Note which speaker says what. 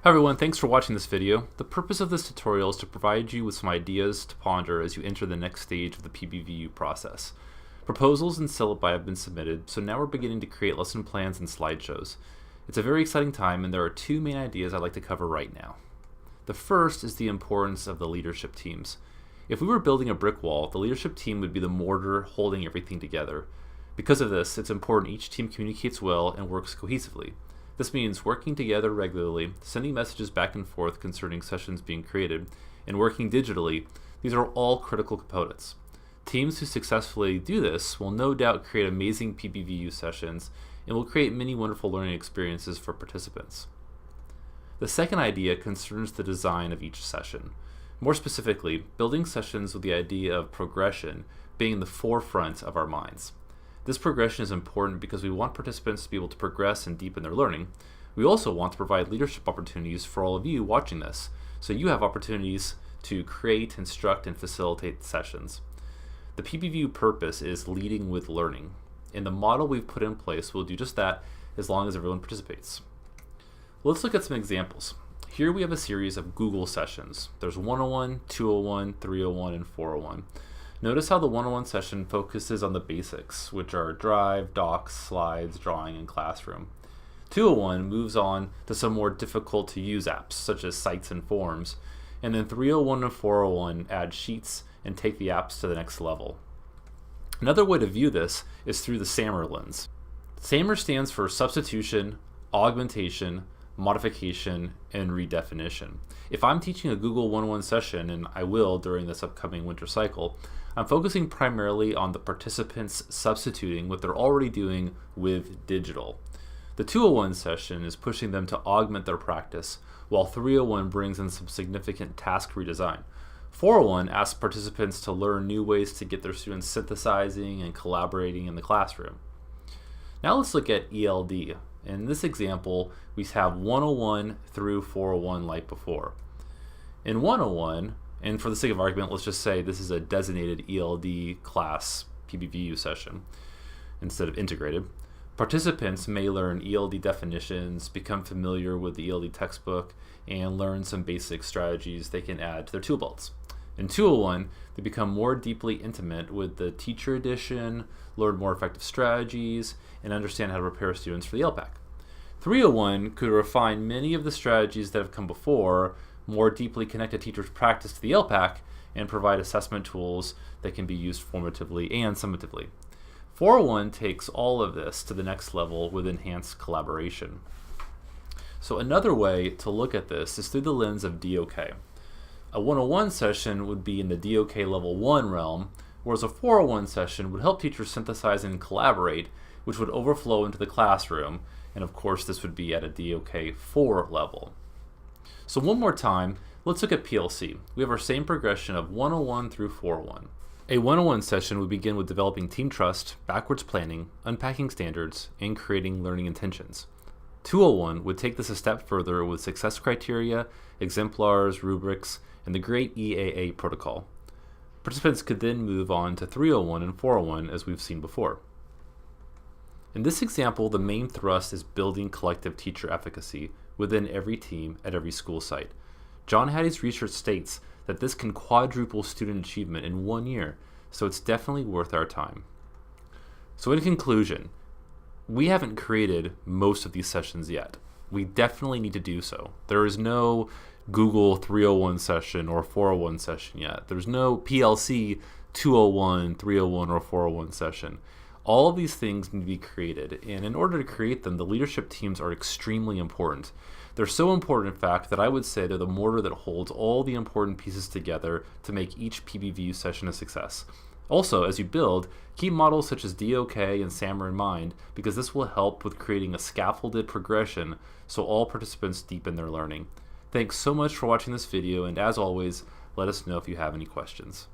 Speaker 1: Hi everyone, thanks for watching this video. The purpose of this tutorial is to provide you with some ideas to ponder as you enter the next stage of the pbvU process. Proposals and syllabi have been submitted, so now we're beginning to create lesson plans and slideshows. It's a very exciting time, and there are two main ideas I'd like to cover right now. The first is the importance of the leadership teams. If we were building a brick wall, the leadership team would be the mortar holding everything together. Because of this, it's important each team communicates well and works cohesively. This means working together regularly, sending messages back and forth concerning sessions being created, and working digitally. These are all critical components. Teams who successfully do this will no doubt create amazing pbvU sessions and will create many wonderful learning experiences for participants. The second idea concerns the design of each session. More specifically, building sessions with the idea of progression being the forefront of our minds. This progression is important because we want participants to be able to progress and deepen their learning. We also want to provide leadership opportunities for all of you watching this, so you have opportunities to create, instruct, and facilitate sessions. The pbvU purpose is leading with learning, and the model we've put in place will do just that as long as everyone participates. Let's look at some examples. Here we have a series of Google sessions. There's 101, 201, 301, and 401. Notice how the 101 session focuses on the basics, which are Drive, Docs, Slides, Drawing, and Classroom. 201 moves on to some more difficult to use apps, such as Sites and Forms. And then 301 and 401 add Sheets and take the apps to the next level. Another way to view this is through the SAMR lens. SAMR stands for Substitution, Augmentation, Modification, and Redefinition. If I'm teaching a Google 101 session, and I will during this upcoming winter cycle, I'm focusing primarily on the participants substituting what they're already doing with digital. The 201 session is pushing them to augment their practice, while 301 brings in some significant task redesign. 401 asks participants to learn new ways to get their students synthesizing and collaborating in the classroom. Now let's look at ELD. In this example, we have 101 through 401 like before. In 101, and for the sake of argument, let's just say this is a designated ELD class pbvU session instead of integrated. Participants may learn ELD definitions, become familiar with the ELD textbook, and learn some basic strategies they can add to their tool belts. In 201, they become more deeply intimate with the teacher edition, learn more effective strategies, and understand how to prepare students for the LPAC. 301 could refine many of the strategies that have come before, more deeply connect a teacher's practice to the LPAC, and provide assessment tools that can be used formatively and summatively. 401 takes all of this to the next level with enhanced collaboration. So another way to look at this is through the lens of DOK. A 101 session would be in the DOK level 1 realm, whereas a 401 session would help teachers synthesize and collaborate, which would overflow into the classroom, and of course this would be at a DOK 4 level. So one more time, let's look at PLC. We have our same progression of 101 through 401. A 101 session would begin with developing team trust, backwards planning, unpacking standards, and creating learning intentions. 201 would take this a step further with success criteria, exemplars, rubrics, and the great EAA protocol. Participants could then move on to 301 and 401 as we've seen before. In this example, the main thrust is building collective teacher efficacy within every team at every school site. John Hattie's research states that this can quadruple student achievement in 1 year, so it's definitely worth our time. So in conclusion, we haven't created most of these sessions yet. We definitely need to do so. There is no Google 301 session or 401 session yet. There's no PLC 201, 301, or 401 session. All of these things need to be created, and in order to create them, the leadership teams are extremely important. They're so important, in fact, that I would say they're the mortar that holds all the important pieces together to make each pbvU session a success. Also, as you build, keep models such as DOK and SAMR in mind, because this will help with creating a scaffolded progression so all participants deepen their learning. Thanks so much for watching this video, and as always, let us know if you have any questions.